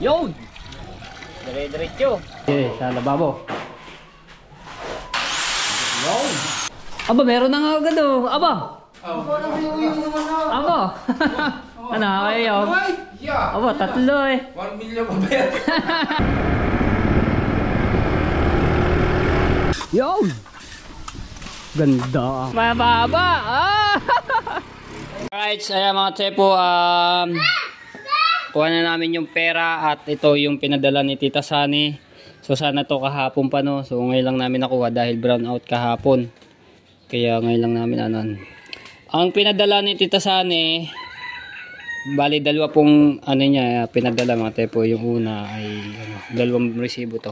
Yun! Dire-diretso. Okay, sa lababo. Yun! Aba, meron na nga agad oh. Aba! Aba! Ano, kayo? Aba, tatlo eh. 1 million pa ba yan? Yun! Ganda. Mababa! Ah! Alright, ayan mga tsepo. Kuha na namin yung pera at ito yung pinadala ni Tita Sunny. So sana to kahapon pa no. So ngayon lang namin nakuha dahil brown out kahapon. Kaya ngayon lang namin anon. Ang pinadala ni Tita Sunny, bali dalawa pong ano niya pinadala mga tsepo. Yung una ay dalawang resibo to.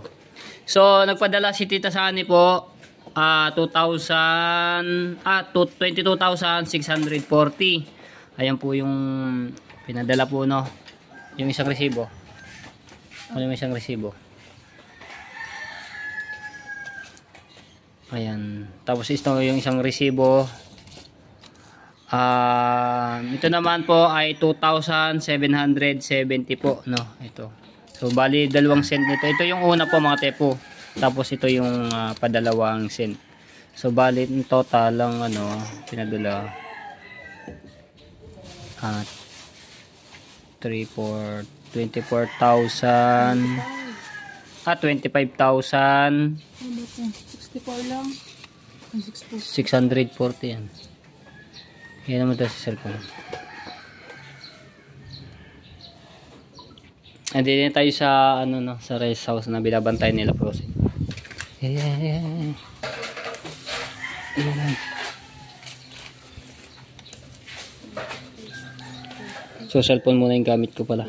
So nagpadala si Tita Sunny po 22,640. Ayan po yung pinadala po no. Yung isang resibo. Ano yung isang resibo? Ayan. Tapos ito yung isang resibo. Ito naman po ay 2,770 po, no? Ito. So bali 2 cent nito. Ito yung una po mga tepo. Tapos ito yung padalawang cent. So bali in total lang ano pinadala 24,000 25,000 64 lang. 640 yan. Yan naman tayo sa cellphone. Andito na tayo sa ano no, sa rest house na binabantay nila Prosi. So cellphone muna yung gamit ko pala.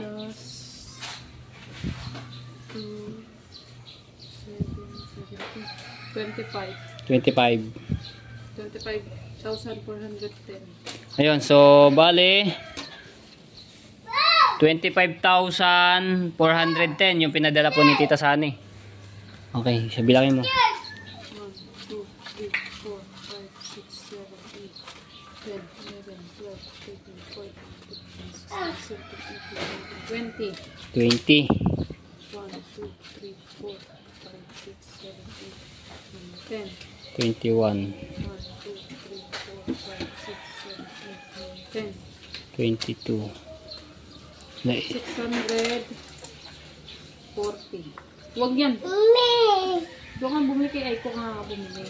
25,410. Ayun, so bale 25,410 yung pinadala po ni Tita Sunny. Okay, siya bilangin mo. 1, 2, 3, 4, 5, 6, 7, 8, 10, 11, 12, 13, 14, 15, 16, 17, 18, 20. 21. 22. 640. Huwag yan. Doon nga bumili kay Aiko nga bumili.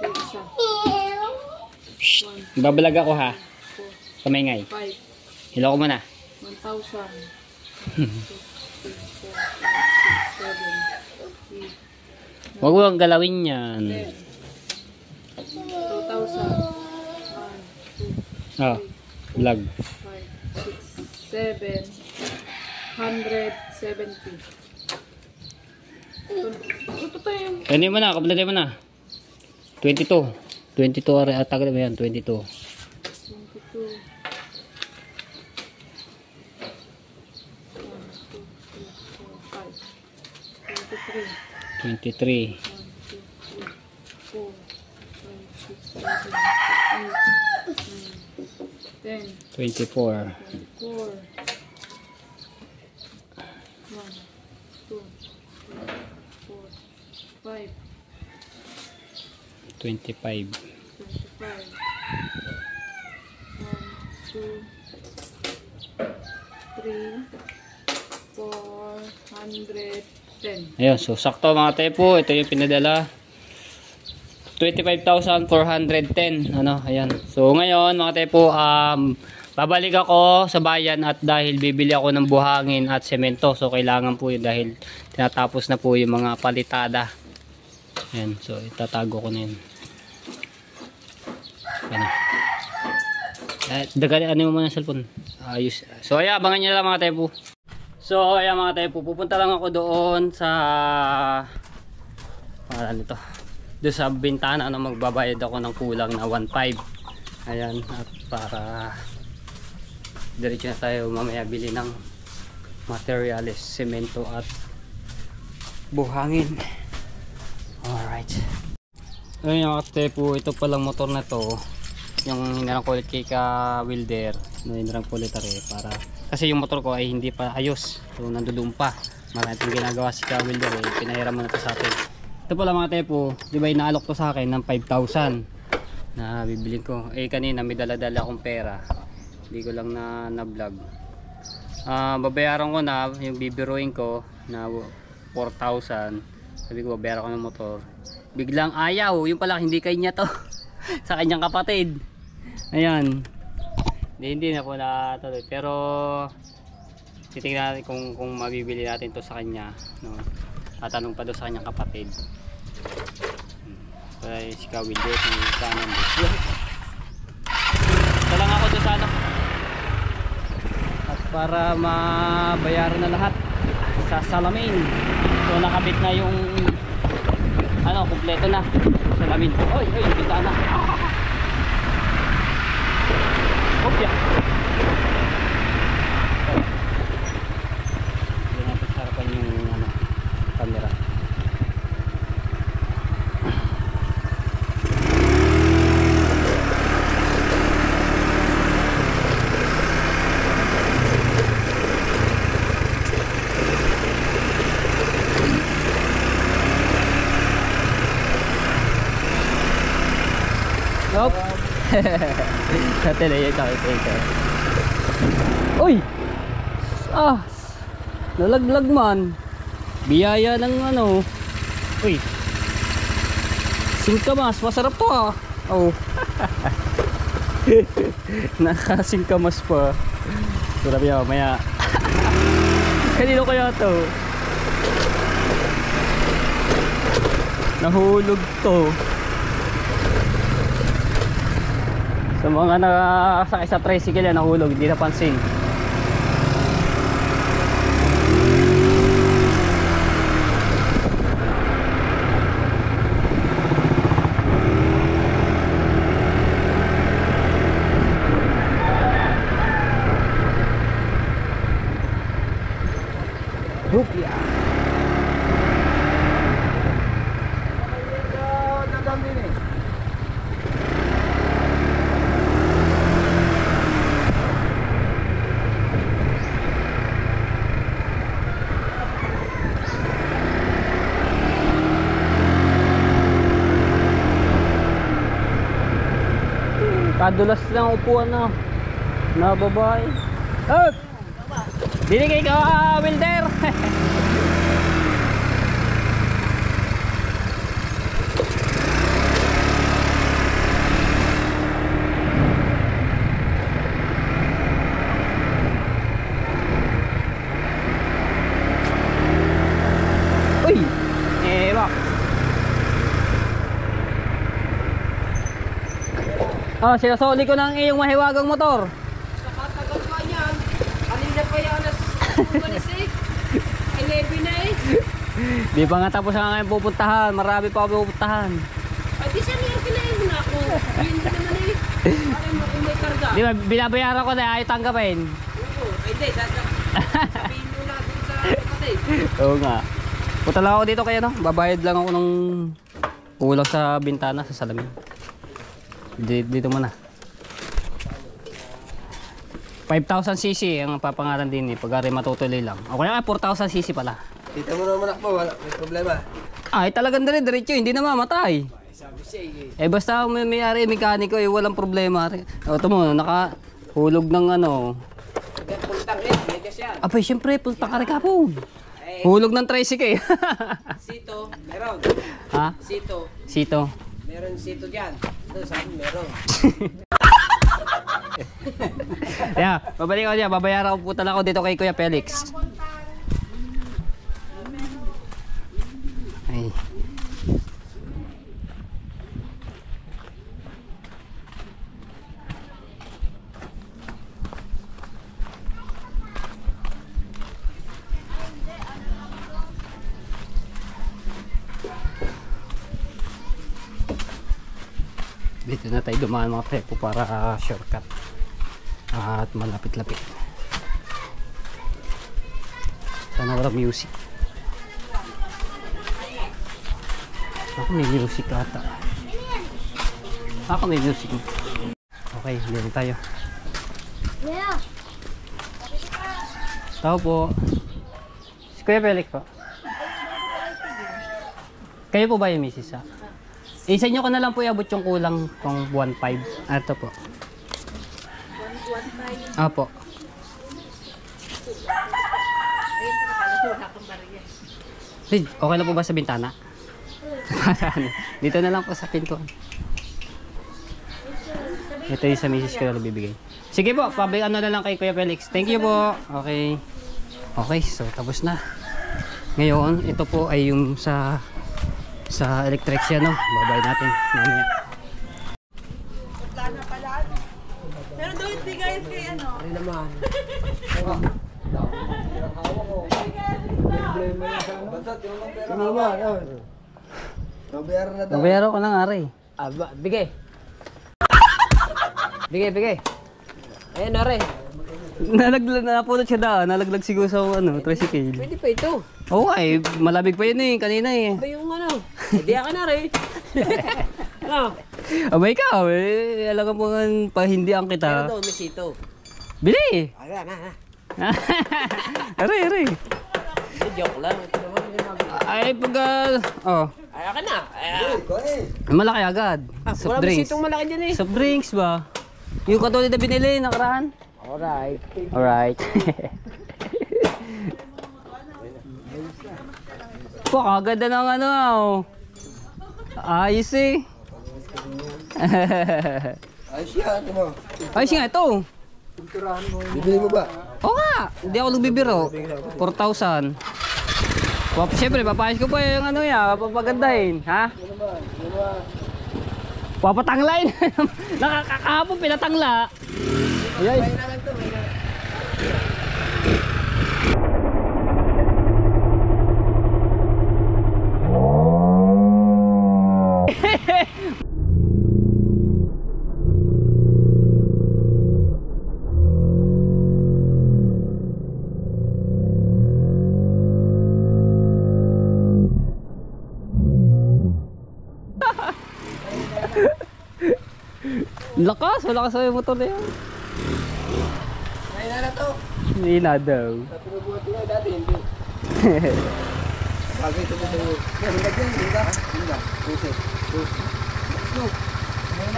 Yung isa. Babalag ako ha. 4, Kamay 5, Hilo ko muna. 1,000. 1, 2, 3, 4, 5, 6, 7, 8, 9, Huwag mo ang galawin yan. 10, 2,000. 1, 2, Oh, vlog. 5, 6, 7, 170. Ito tayo. Hindi mo na, kapatid mo na. 22. 22 ari atag na yan, 22. 22. 23. 24. 25. 410. Ayun, so sakto mga tepo, ito yung pinadala. 25,410. Ano, ayan. So ngayon mga tepo, babalik ako sa bayan at dahil bibili ako ng buhangin at semento. So kailangan po yun dahil tinatapos na po yung mga palitada. Ayan, so itatago ko na yun. Ayan. Dagali, ano mo muna yung cellphone? Ayos. So ayan, abangan nyo na lang mga tepo. So ayan mga tepo, pupunta lang ako doon sa pangalan nito. Doon sa bintana na magbabayad ako ng kulang na 1.5. Ayan, at para diretso na tayo mamaya bili ng materials, semento at buhangin. Alright. Ayun mga tepo, ito palang motor na to yung hinarang ko ulit kay ka welder, hinarang ko ulit para Kasi yung motor ko ay hindi pa ayos. So nandoon pa. Marami itong ginagawa si Ka-Wilder eh. Pinahiram mo na ito sa atin. Ito pala mga tepo, di ba inaalok to sa akin ng 5,000 na bibilin ko. Eh kanina may dala-dala akong pera. Hindi ko lang na vlog. Babayaran ko na yung bibiruin ko na 4,000. Sabi ko babayaran ko ng motor. Biglang ayaw. Yung pala hindi kanya to. Sa kanyang kapatid. Ayan. Hindi na po natuloy. Pero titingnan natin kung mabibili natin to sa kanya. No? Tatanong pa doon sa kanyang kapatid. Kaya si Ka-Wilder ni Kanan. Ito lang ako doon sa ano. At para mabayaran na lahat sa salamin. So nakabit na yung ano, kumpleto na salamin. Oy, bita na. Opya. Hindi natin sarapan yung ano, camera. Hop. Dati na yun ito. Uy! Nalaglag man. Biyaya ng ano. Uy! Singkamas, masarap to ah. Oh. Nakasingkamas pa. Sarap yan, maya. Kanino kaya to? Nahulog to. Sa mga nakasakay sa tricycle yan, nahulog, hindi napansin. Rupya. Kadulas lang upuan na babae. Up! Binigay ka, Wilder! Uy! Bak! Sinasoli ko ng iyong mahiwagang motor. Nakatagal pa yan. Kanina pa yan. 11 na eh. Di pa nga tapos nga ngayon pupuntahan. Marami pa ako pupuntahan. Ay, di siya niya kinain na ako. Hindi naman eh. Ay, may karga. Di ba, binabayaran ko na ayaw tanggapin. Oo, ay hindi. Sabihin mo na dun sa kapatid. Oo nga. Punta lang ako dito kaya no. Babayad lang ako ng kulang sa bintana sa salamin. Dito muna. 5,000cc ang papangalan din eh. Pag-ari matutuloy lang. O kaya 4,000cc pala. Dito mo naman ako, wala may problema. Ay talagang dire-diretso, hindi na mamatay. Sabi siya Eh basta may-ari mekaniko eh, walang problema. O ito mo, nakahulog ng ano. pultang eh, medyas yan. Abay syempre, pultang ka rin kapon. Hulog ng tricycle. Sito, meron. Ha? Sito, Sito. meron sito dyan. Ito, sabi meron. Yeah, babalik ako dyan. Babayaran ko po talaga ako dito kay Kuya Felix. Ay. Dito na tayo dumaan mga tepo para shortcut at malapit-lapit. Sana wala music. Ako may music ata. Ako may music. Okay, dito tayo. Tao po. Si Kuya Felix po. Kayo po ba yung misis ha? Isa nyo ko na lang po iabot yung kulang kung 1.5. Ito po. 1.5? Apo. Okay na po ba sa bintana? Dito na lang po sa pintuan. Ito yung sa misis ko na bibigay. Sige po, ano na lang kay Kuya Felix. Thank you po. Okay. Okay, so tapos na. Ngayon, ito po ay yung sa electrician, no? Babay natin mamaya. Pero daw ibigay kay ano? Ano naman? Babayaro ko ng ari. Bigay. Bigay. Ayan na rin. Napulot siya daan, nalaglag siguro sa tricycle. Pwede pa ito. Oo ay, malamig pa yun eh, kanina eh. Ba yung ano? Hindi ka na rin. Ano? Abay ka, eh. Alam mo nga, pahindihan Pero kita. daw, may sito. Bili! Ayan na. Aray. Joke lang. Ito naman yung mga... Ay, pag, Ayan ka na. Ayan. malaki agad. Wala may sitong malaki dyan eh. Soft drinks ba? Yung katulad na binili, nakaraan. Alright. Alright. Po, kaganda ng ano, ayos eh. Ayos yan, ito mo. Ayos nga ito. Bibili mo ba? Oo nga, hindi ako nagbibiro. 4,000. Siyempre, papayos ko pa yung ano yan, papagandahin, ha? Papatanglain. Nakakahapon, pinatangla. Ayan. Malakas yung motor na yan. Ayan na to. Hindi na daw. Pinubuhat ko dati, hindi. Bagay ito sa iyo. Hindag yan, hindag. Pusi.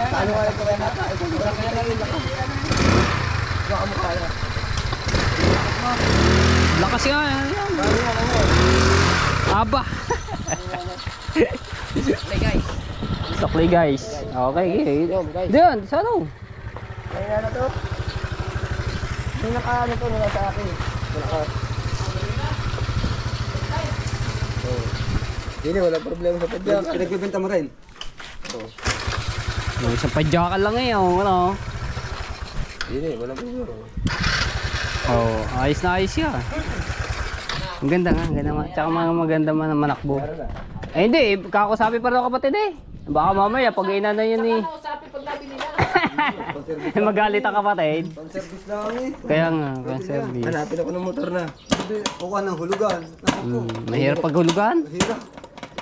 Paano kaya ko rin nata? Ito na kaya lang yung lakas. Baka mo kaya. Lakas nga yan. Aba. Hey guys. Sakli guys. Okay. Diyan, sa ano? Kaya na to. May naka-ano to nila sa akin. Hindi, walang problema sa padyak. Pinagbibenta mo rin. Yung isang padyakan lang eh. Ano? Hindi, walang problema. Oh, ayos na ayos yan. Ang ganda nga, tsaka mga maganda man ang manakbo. Eh hindi, kakusabi pa rin ako kapatid eh. Baka mamaya pag inana yun eh. Magalit ang kapatid. Pang-service lang eh. Kaya nga, pang-service. Hanapin ako ng motor na. Hindi, kukuha ng hulugan. Mahirap paghulugan. Mahirap.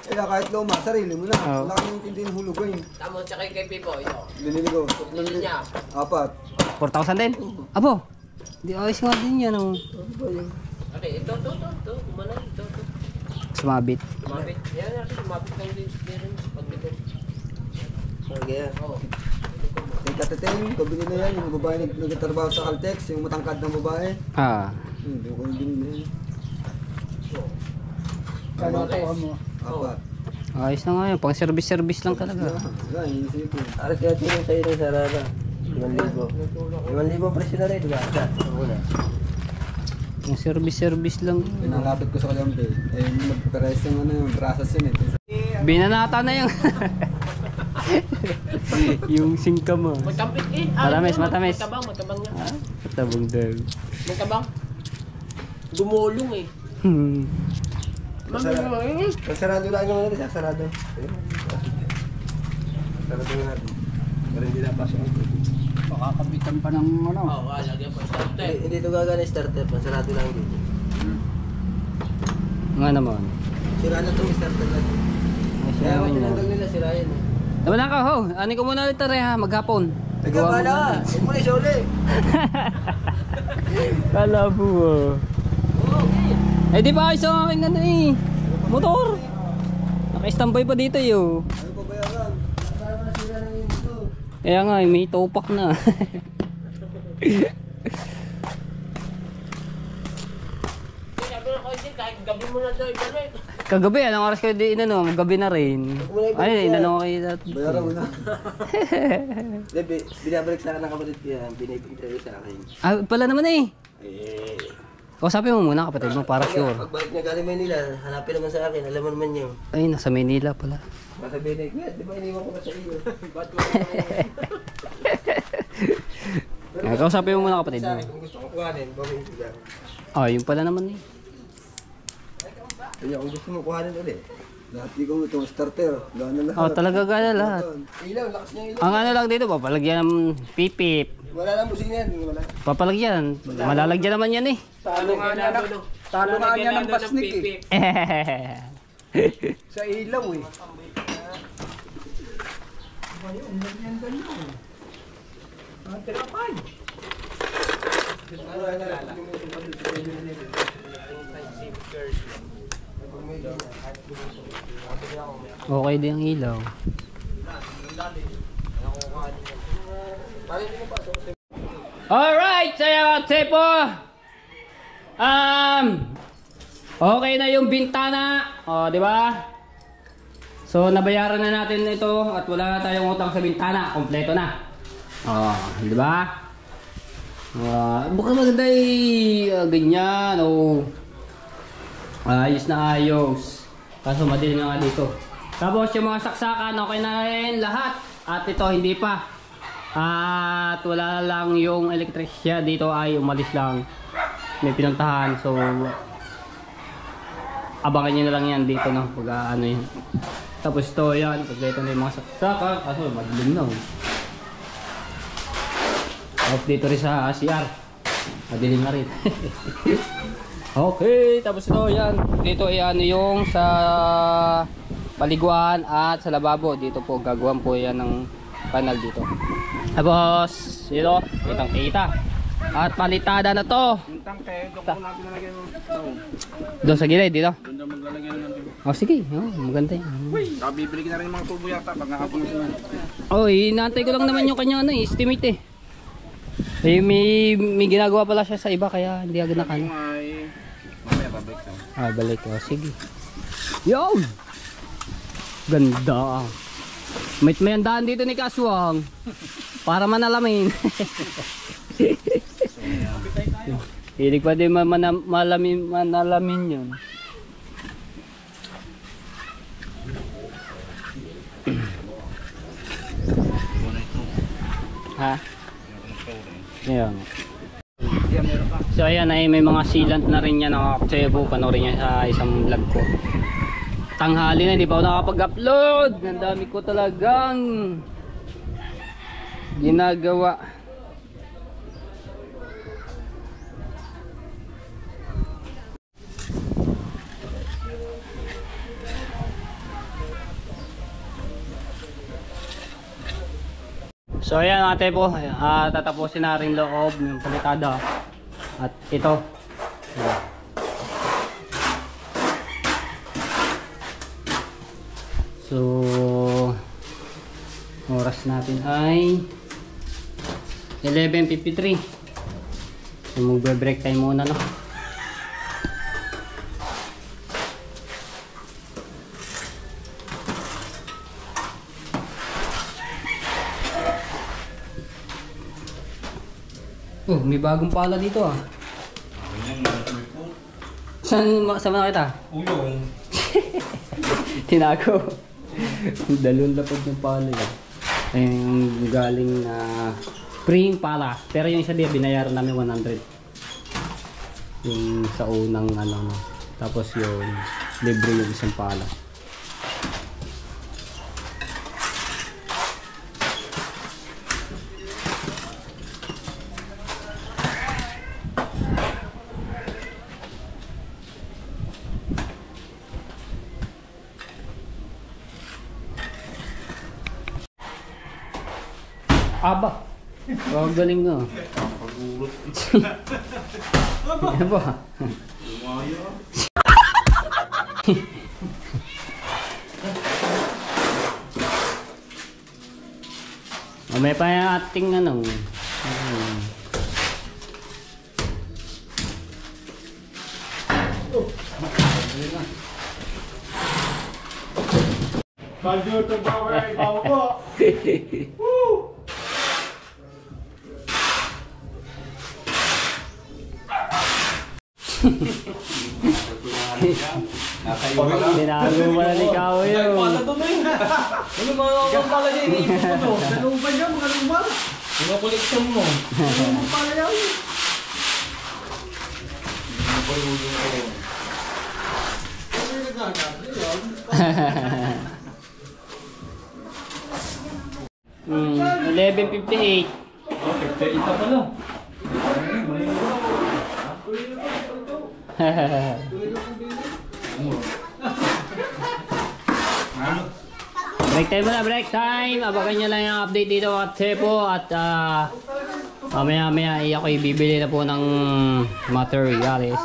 Kaya kahit luma, sarili mo na. Oo. Wala kang intindihin hulugan. Tama siya kay Pipo. Ito. Binili ko. Bili niya. 4. 4,000 din? Abo, di ayos nga din yan oh. Okay, ito. Kumana, ito. Sumabit. Lumapit. Yan, lumapit lang din meron pag dito. Okay. Oo. Yung katating, pabili na yan. Yung babae nagtatrabaho sa Caltex, yung matangkad ng babae. Ah. Hindi ko yung binili. Kano ito mo? 4. Ayos na nga yun, pang service lang talaga. Wala, inisip ko. Aras kaya tingin sa'yo ng sarada. 5,000. 5,000 presyo na rin, diba? Una. Pang service lang. Pinalapit ko sa Kalambe. Eh, magpares yung ano yung brasas yun eh. Binanata na yung yung singka mo. Magkampit eh. Matamis. Magkabang nga. Ah, katabang daw. Magkabang. Dumulong eh. Sarado lang naman natin, sarado. Sarado nga natin. Para hindi napasok ang tubig. Makakabitan pa ng ano. Oo, lagyan po starter. Hindi ito gagana starter, pansarado lang dito. Nga naman. Sira na itong starter natin. Kaya Ayos kung na tinanggal nila, sira yan eh. Naman ka ho, ani ko muna ulit ha, maghapon. Ikaw bala! Huwag mo na siya uli! Kala po. Eh di ba ayos ang aking ano eh. Motor. Naka-standby pa dito yo. Ano pa bayaran? Para masira na yun ito. Kaya nga may topak na. Kagabi, anong oras kayo di inano? Gabi na rin. Ay, inano kayo dati. Bayaran mo na. Binabalik sa akin ng kapatid ko yan. Binibigay sa akin. Ah, pala naman eh. Eh, Kausapin mo muna kapatid mo para sure. pagbalik niya galing Maynila, hanapin naman sa akin. Alam mo naman niyo. Ay, nasa Maynila pala. Masabihin na, Kuya, di ba iniwan ko na sa iyo? Ba't ko Kausapin mo muna kapatid mo. sa akin? Kung gusto ko kuhanin, bawin ko lang. Ah, yun pala naman eh. Kaya kung gusto mo kuhanin ulit. Dati ko itong starter. Gana lahat. Oh, talaga gana lahat. Ilaw, lakas niya ilaw. Ang ano lang dito, papalagyan ng pipip. Wala lang busina yan. Wala. Papalagyan. Malalagyan naman yan eh. Talo nga niya ng pasnik eh. Sa ilaw eh. Okay din ang ilaw. Alright, saya Tepo. Okay na yung bintana. Oh, di ba? So nabayaran na natin ito at wala na tayong utang sa bintana. Kompleto na. Oh, di ba? Baka maganda ganyan. Oh. Ayos na ayos. Kaso madilim na nga dito. Tapos yung mga saksakan, okay na rin lahat. At ito hindi pa. At wala lang yung elektrikya dito ay umalis lang. May pinuntahan. So abangan nyo na lang yan dito, no? Pag ano yun. Tapos ito yan. Tapos dito na yung mga saksakan. Kaso madilim na. Tapos dito rin sa CR. Madilim na rin. Okay, tapos ito yan. Dito ay ano yung sa paliguan at sa lababo. Dito po gagawan po yan ng panel dito. Tapos dito, kitang kita. At palitada na to. Yung tangke, doon ko natin nalagyan mo. Doon sa gilid dito. Doon daw maglalagyan ng tubo. Oh sige, oh, maganda yan. Bibili ka na rin yung mga tubo yata pag nakapon na sila. Oh, inaantay ko lang naman yung kanya ano, estimate eh. Eh may ginagawa pala siya sa iba kaya hindi agad nakano. Ay, mamaya babalik tayo. Ah, balik ko. Sige. Yo! Ganda. May andaan dito ni Kaswang. Para manalamin. Hilig pa din manalamin yun. Ha? Ayan. So ayan ay may mga sealant na rin yan ng Cebu. Panoorin niya sa isang vlog ko. Tanghali na, hindi pa ako nakapag-upload. Ang dami ko talagang ginagawa. So ayan ate po, tatapusin na rin loob ng palitada. At ito. Ayan. So oras natin ay 11:53. So magbe-break time muna, no. Oh, may bagong pala dito ah. Saan nakita? Uyong. Tinago. Dalawang lapad ng pala yan. Ayun galing na spring pala. Pero yung isa din binayaran namin 100. Yung sa unang ano. Tapos yung libre yung isang pala. Aba. Oh, galing nga. Pag-ulot. Ano ba? Yung mga May pa yung ating ano. Kalyo ito ba ay bawa ko? Binago mo na ni Kao yun. Ano mga kang pala niya, iniipon mo to. Naluban niya, mga luman. Mga koleksyon mo. Naluban pala yan. Hmm, 11:58. Ito pala. Break time muna, break time. Abakan nyo lang yung update dito at Cepo. At mamaya ako'y bibili na po ng materials.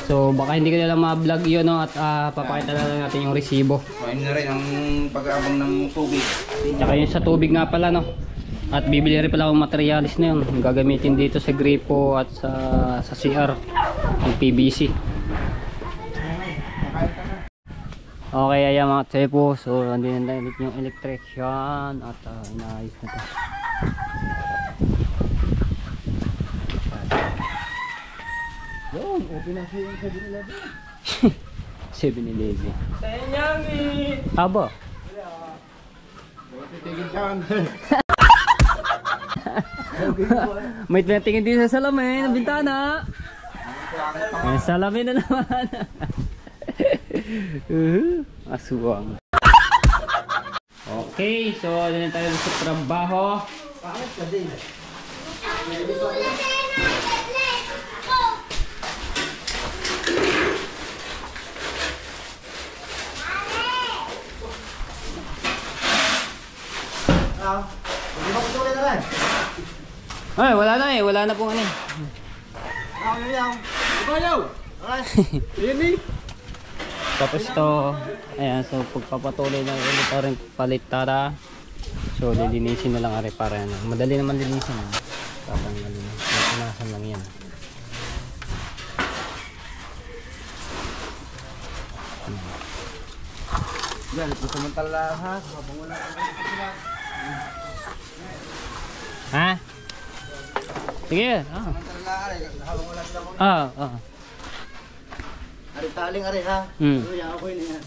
So baka hindi ko na lang ma-vlog yun, no? At papakita na lang natin yung resibo. Kain na rin ang pag-aabang ng tubig. Tsaka yung sa tubig nga pala, no? At bibili rin pala akong materials na yun. Gagamitin dito sa gripo at sa CR. Yung PVC. Okay, ayan mga Cepo. So andin na ulit yung electrician. At inaayos na to. Yun, open na siya yung 7-Eleven. 7-Eleven. Tenyangin! Aba. Titigil siya. May tingin din sa salamin ng bintana. May salamin na naman. Aswang. Okay, so dito tayo sa trabaho. Ay, wala na eh. Wala na pong ano eh. Tapos to, ayan, so pagpapatuloy na ulit rin palitada. So lilinisin na lang ari para ano. Madali naman linisin. Tapos punasan lang yan. Yan, ito samantala ha. Mabangunan ang Ha? Sige. samantala ari. Habang wala sila mo. Ari taling ari ha. Yan ako yun yan.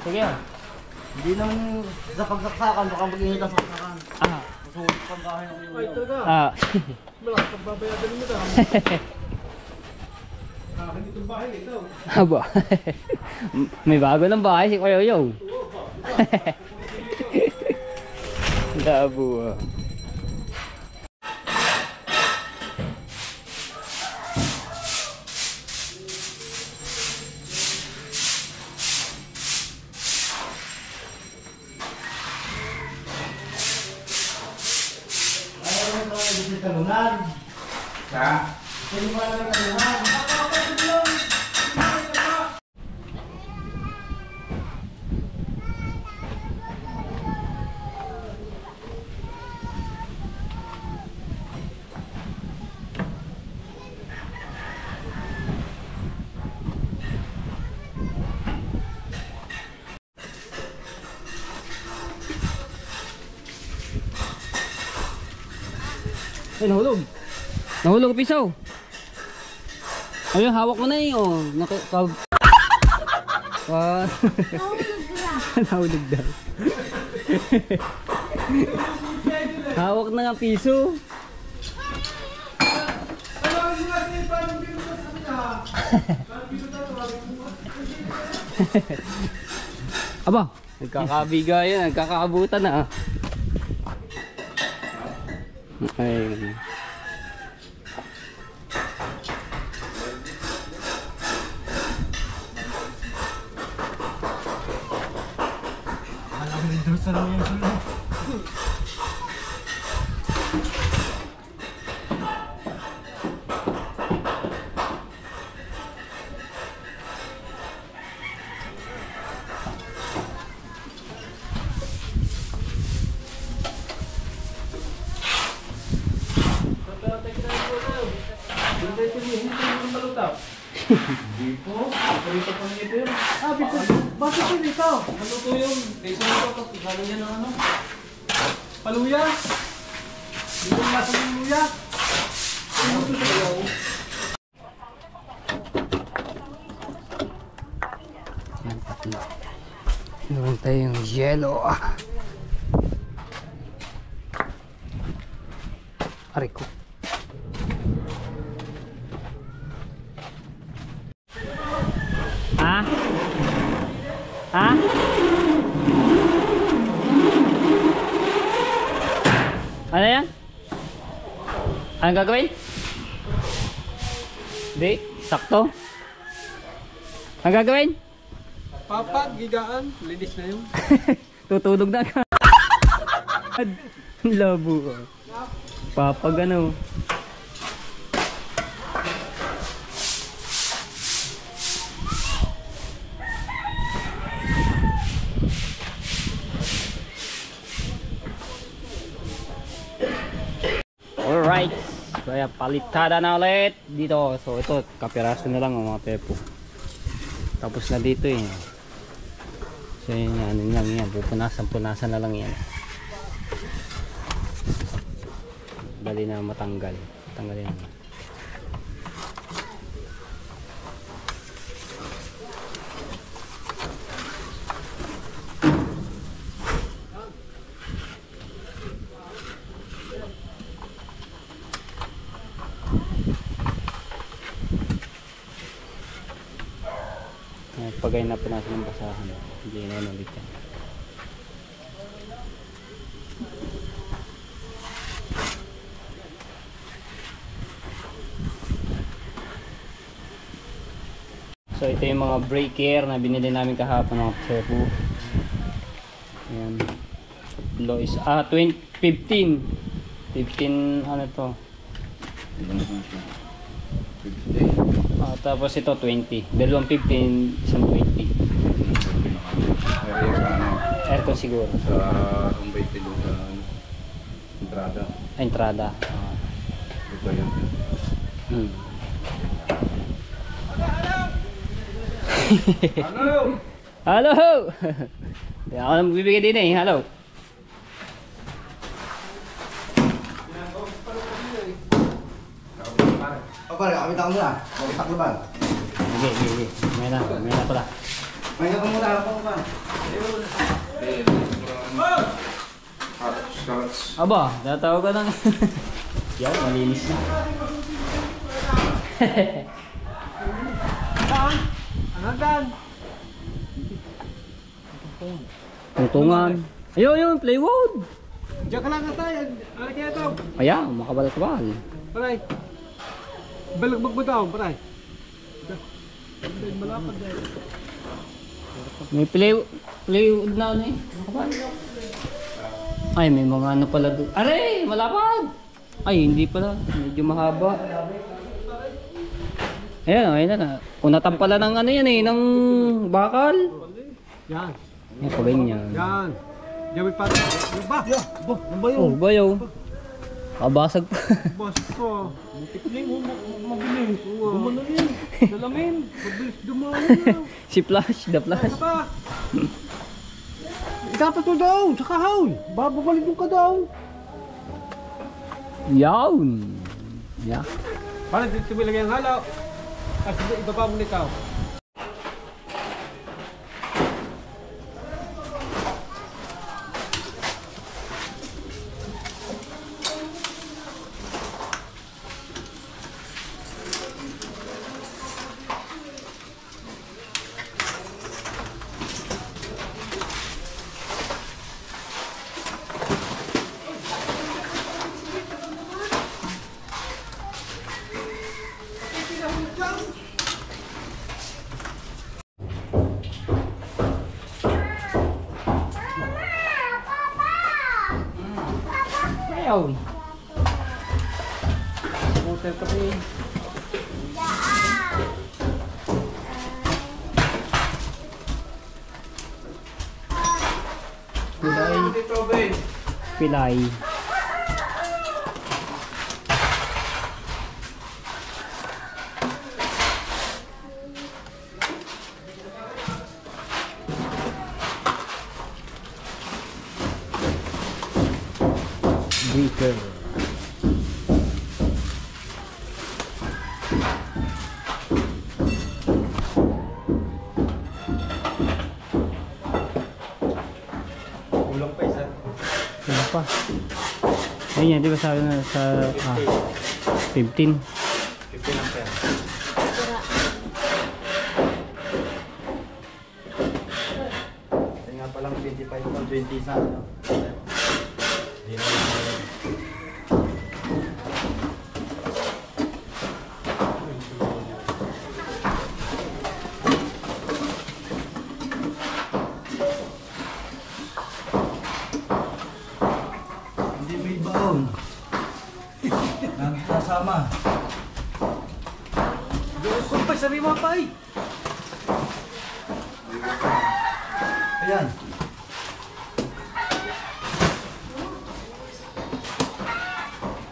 Sige. Hindi nang sa pagsaksakan, baka mag-init ang saksakan. Susunod sa bahay ng Ay, talaga. Malakas ang babayadan mo na. Akin itong bahay ito. Aba. May bago ng bahay si Kuya Yoyo. Labo. Ha? Ay, nahulog. Nahulog pisaw. Ayun, hawak mo na eh. Oh, nahulog daw. Hawak na nga piso. Aba, nagkakabigayan, nagkakaabutan na. Ay. Hindi po. Paborito po niya ito yun. Ah, bakit po dito? Ano po yun? Kaysa nito, tapos gano'n niya ng ano? Paluya? Dito yung nasa paluya? Ano po sa'yo? Naman tayo yung yellow. Aray ko. Ha? Ha? Ano yan? Anong gagawin? Hindi, sakto. Anong gagawin? Papa, gigaan. Linis na yun. Tutulog na ka. Labo. Papag ano. Alright. Kaya palitada na ulit dito. So ito, kapiraso na lang mga pepo. Tapos na dito eh. So yun lang yan. Pupunasan na lang yan. Dali na matanggal. Tanggalin na. Pagay na punasan ng basahan. Hindi na ulit yan. So ito yung mga breaker na binili namin kahapon ng Cebu. Ayan. Low is 15 ano to. Tapos ito 20. Dalawang 15, isang 20. Aircon siguro. Sa Umbay Tilo sa entrada. Entrada. Ito yun. Hello! Hello! Hindi ako nang bibigay din eh. Hello. O pare, kami tayo muna. Mag-isak naman. Okay. May na pala. May ka muna ako pa. Carrots. Aba, natawag ka ng... Yan, malinis na. Hanggang! Tungtungan. Ayun, plywood. Diyan ka lang ka tayo. Ano kaya ito? Ayan, makabal-kabal. Paray. Balagbag mo daw, paray. Malapad dahil. May plywood na ano eh. Makabal. Ay, may mga ano pala doon. Aray, malapad. Ay, hindi pala. Medyo mahaba. Ayan na. Unatan pala ng ano yan eh, ng bakal. Yan. Ay, paganyan. Yan. Diyan may parang. Ba? Ano ba yun? Oh, bayaw. Kabasag pa. Boss ko. Mutikling mo. Mabilis. Gumano yun. Salamin. Mabilis dumano na. Si Flash, the Flash. Pa. Dapat to daw. Tsaka haul. Babalik mo ka daw. Yawn. Yeah. Parang dito bilagay ang halaw. Kasi iba pa mo nito. Yawn. Motor ka pa eh. Pilay. go. Kulang pa isa. Ano pa? Ayun yan, di ba sabi na sa 15? 15 ampere. Kaya nga palang 25 pa, 20 sa ano. Hindi na lang. Hindi may baon. Nasama. Doon pa sa lima pa eh. Ayan.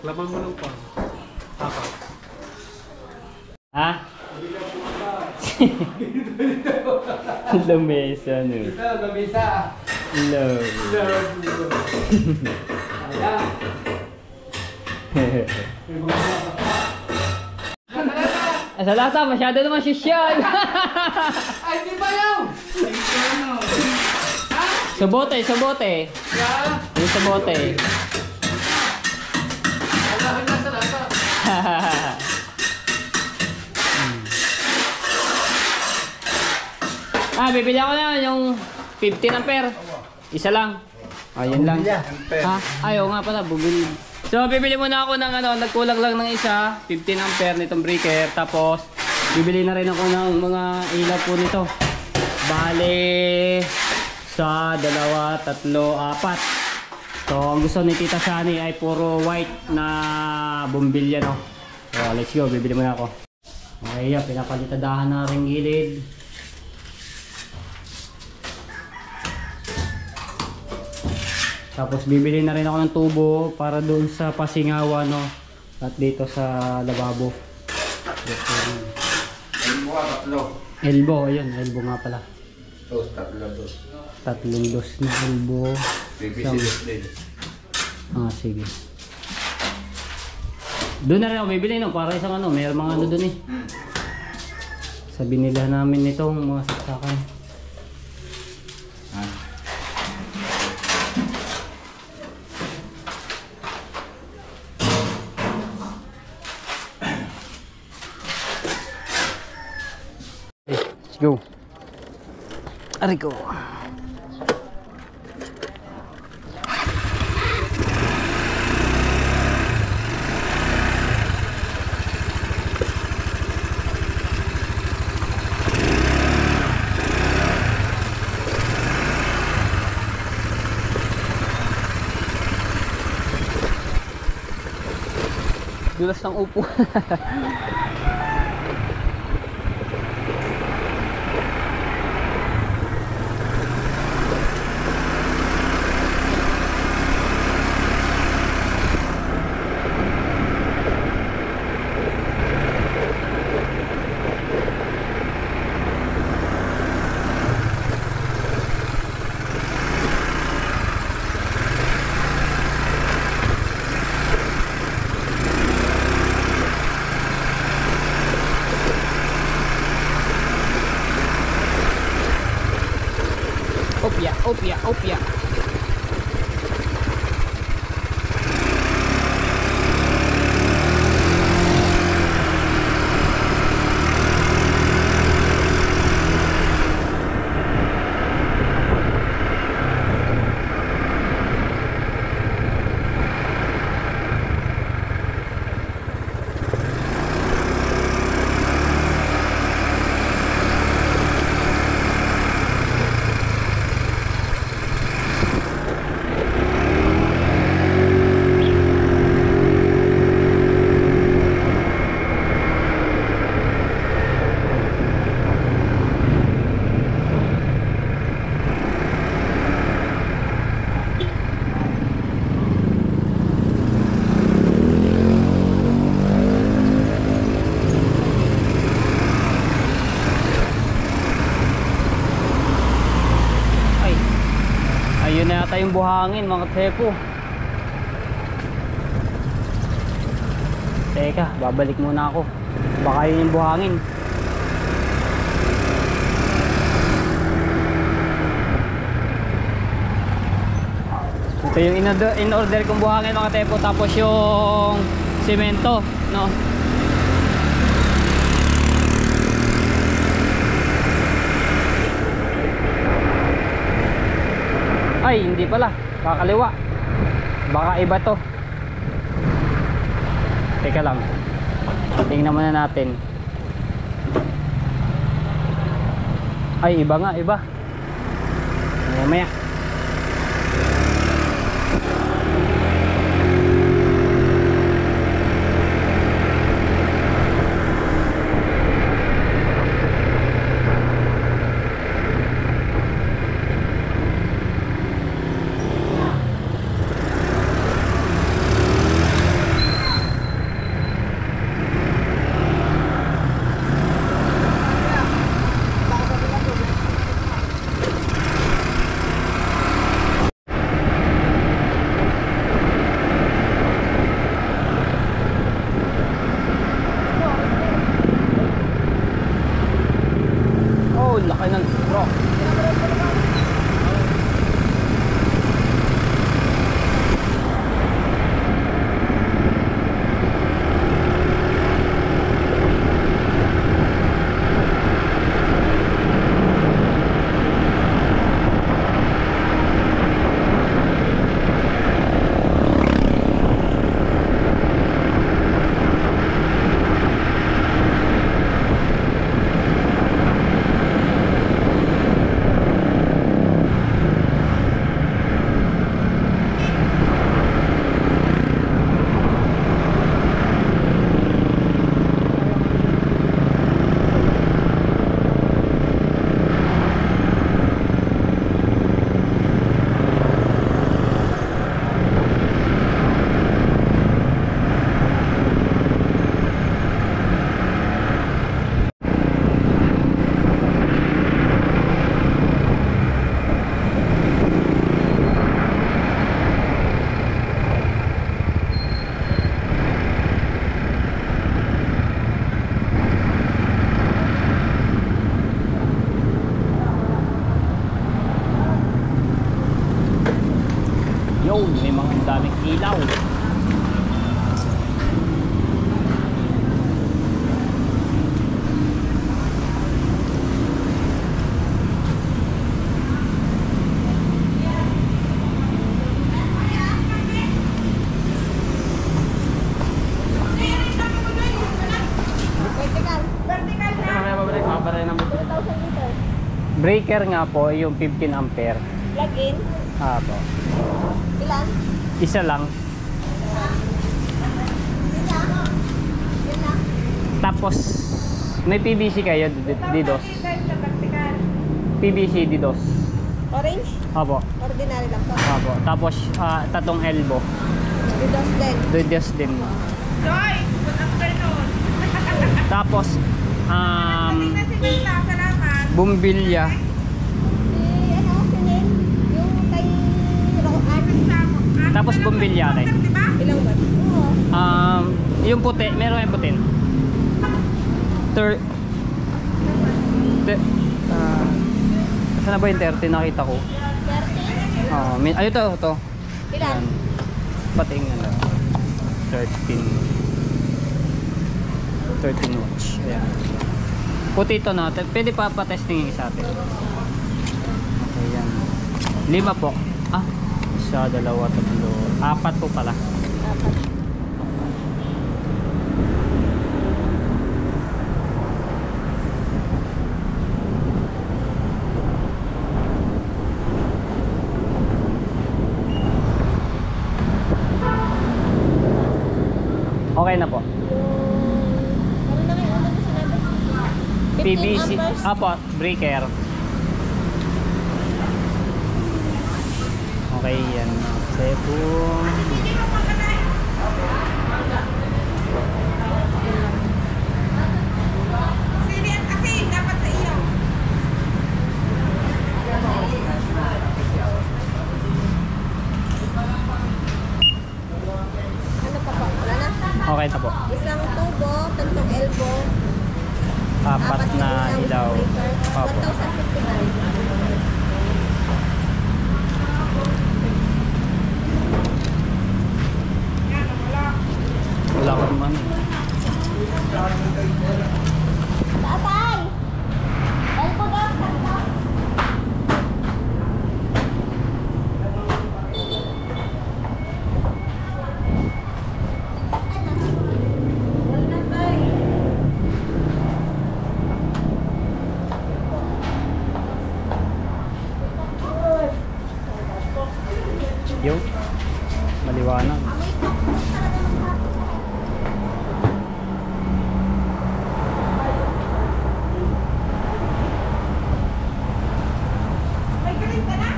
Laban mo lang pa. Apat. Ha? Lamesa no. Ito, gabisa. Love. Sa lata, masyado naman siya. Ay, di ba yun? Sa bote. Yung sa bote. Alahin na sa lata. Bibili ako na yung 15 ampere. Isa lang. Ayun lang. Ha? Ayaw nga pala, bubili. So, bibili muna ako ng nagkulang lang ng isa, 15 ampere nitong breaker. Tapos, bibili na rin ako ng mga ilaw po nito. Bale, sa 2, 3, 4. So, ang gusto ni Tita Shani ay puro white na bumbilya, no? So, let's go, bibili muna ako. Okay, pinapalitadahan na rin gilid. Tapos bibili na rin ako ng tubo para doon sa pasingawan, no? At dito sa lababo. Elbow, ayun, elbow nga pala. Tatlong dos na elbow. Sige. Doon na rin ako bibili, no? Para isang may mga doon eh. Sa binila namin nitong mga saksakan. Let's go. Aray ko. Dulas ng upo. Opya. Ayun na yata yung buhangin mga tsepo. Teka, babalik muna ako. Baka yun yung buhangin. Ito yung in-order kong buhangin mga tepo. Tapos yung semento, no? Ay, hindi pala. Kakaliwa. Baka iba to. Teka lang. Tingnan muna natin. Ay, iba nga, iba. Maya. Oh, laki ng rock. Yun, may mga daming ilaw. Breaker nga po, yung 15 ampere. Plug-in? Po. Ilan? Isa lang. Tapos, may PVC kayo, DDoS. PVC, DDoS. Orange? Apo. Ordinary lang to. Apo. Tapos, tatong elbow. Didos din. DDoS din. Joyce, good afternoon. Tapos, Salamat. bumbilya. Si Nen? Yung kay Roan? Tapos bumbilya rin. Ilang ba? Oo. Yung puti, meron yung puti. Saan na ba yung 30 nakita ko? 30? Ayun to. Ilan? Pating 13 watts. Ayan. Puti ito natin. Pwede pa pa-testing yung isa atin. Okay, yan. 5 po. Isa, 2, 3, 4 po pala. 4. Okay na po. Ano na may unang sinabi? 15 PVC. amperes? Apo, breaker. Okay, yan. Sepo. Dapat sa iyo. Ano pa po? Wala na? Okay, isa po. Isang tubo, tatlong elbow, Apat na ilaw. Opo. 1,059. Wala ko naman. Tatay! Elbow daw, tatay. Yo. Maliwanag. May galing ka na?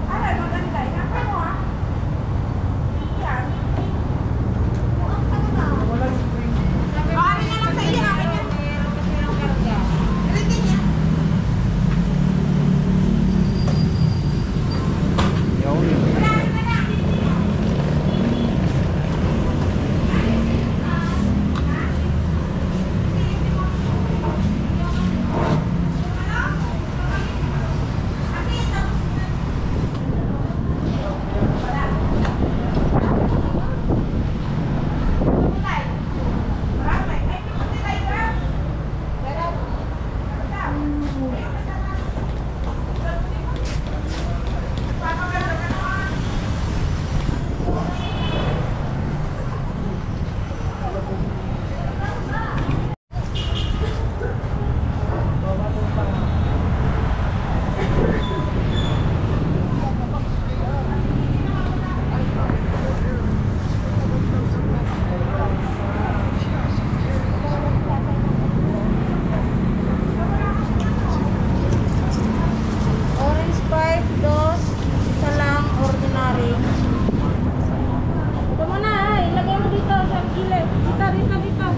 Aray, maganda. Inaka mo ah. Yan. Mukhang ka na ba? Aray na lang sa iyo. Aray na. Galing niya. Yo. Orange 5, dos, isa lang, ordinary. Ito mo na, ilagay mo dito sa gilid. Dito.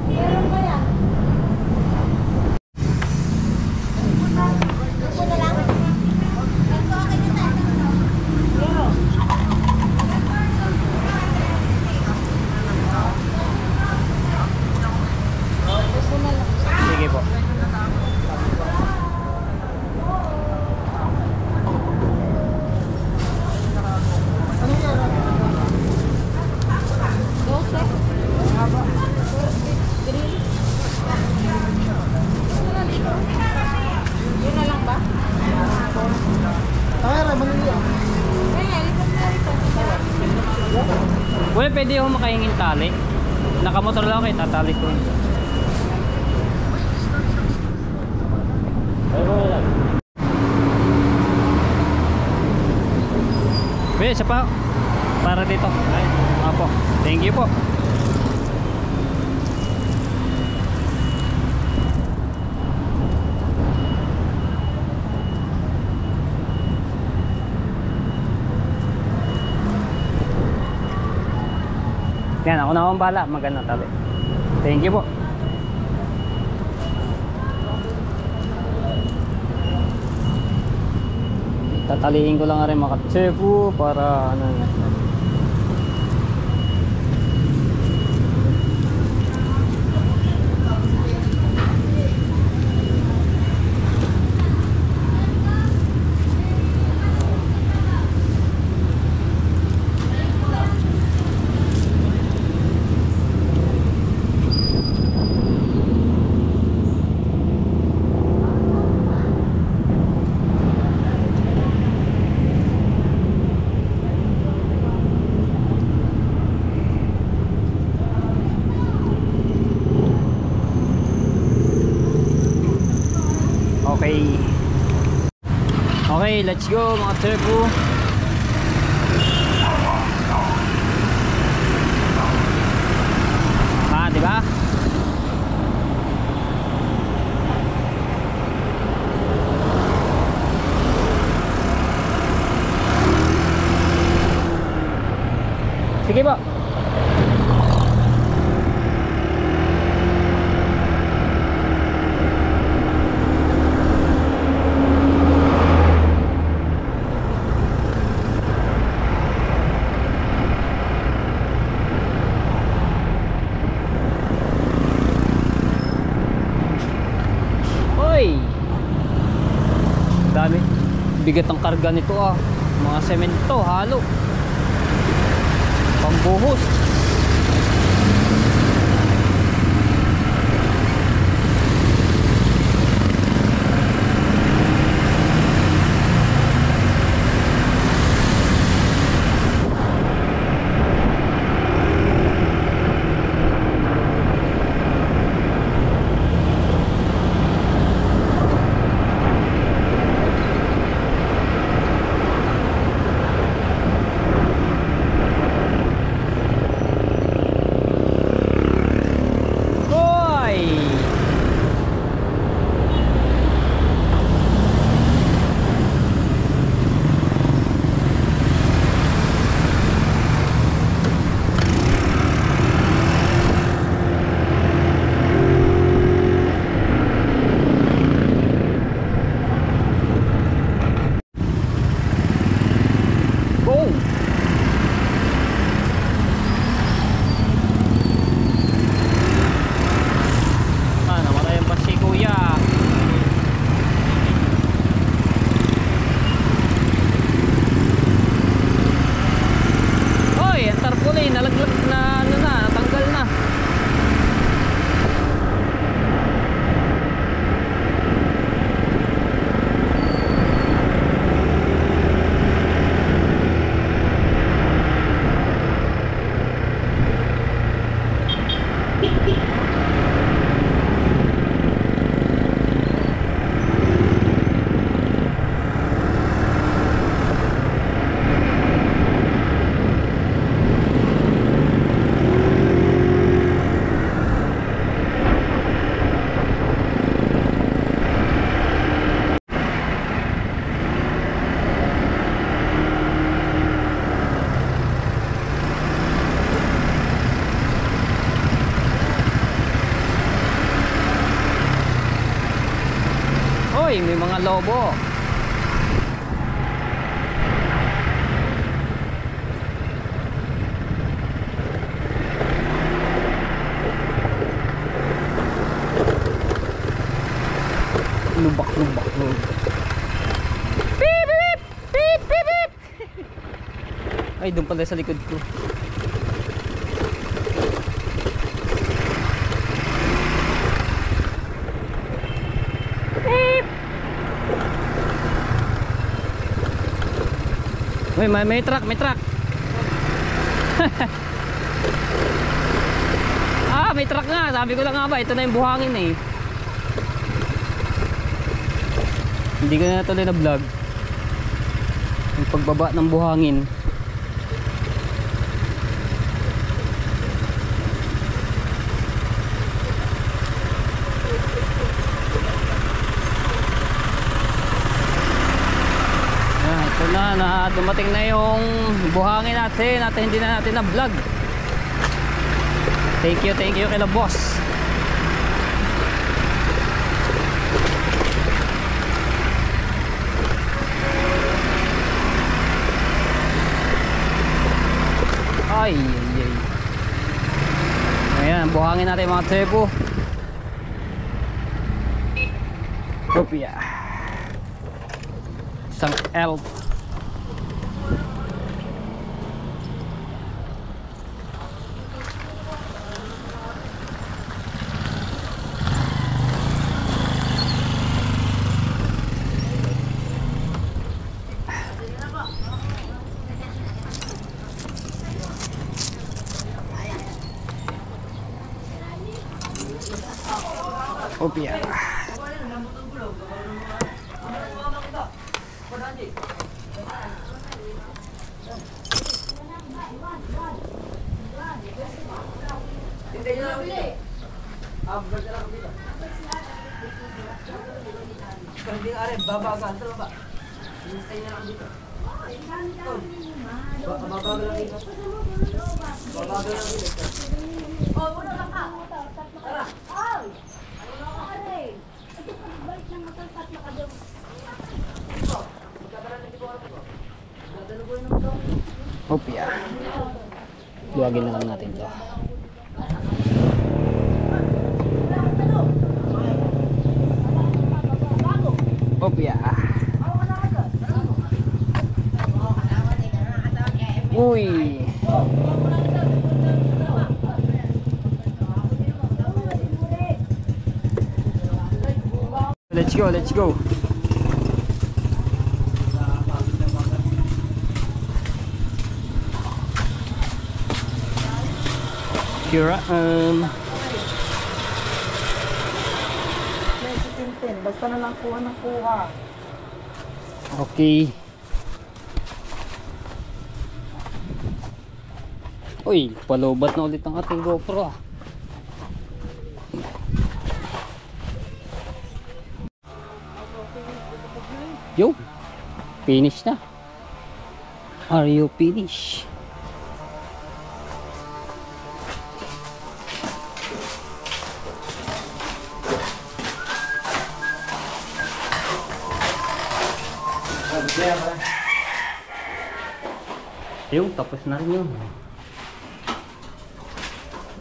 Meron ba yan? Ito na lang. Ito, okay na tayo. Meron. Ito na lang. Sige po. Dose. Grill. Yun na lang ba? Well, pwede ako makahingin tali. Nakamotor lang ako eh, tatali ko. Pwede, isa pa. Para dito. Ay, apo. Thank you po. Yan, ako na akong bala. Maganda tali. Thank you po. Tatalihin ko lang rin mga katsefu para ano. Okay. Okay, let's go mga trepo. Ah, di ba? Sige po. Hoy! Dami. Bigat ang karga nito ah. Mga semento, halo. Pambuhos. May mga lobo. Lubak. Beep beep beep beep. Ay, doon pala sa likod ko. Uy, may truck. Ah, may truck nga. Sabi ko lang nga ba, ito na yung buhangin eh. Hindi ko na natuloy na vlog yung pagbaba ng buhangin. Ito na dumating na yung buhangin natin at hindi na natin na vlog. Thank you kila boss. Ay. Ayan, buhangin natin mga tsepo. Kopya. Isang elf. Kopya. Opya. Luwagin na lang natin to. Opya. Uy. Let's go, let's go. Here I am. Basta na lang kuha ng kuha. Okay. Uy, palubat na ulit ang ating GoPro ah. Yo, finish na. Are you finished? Yung tapos na rin yun.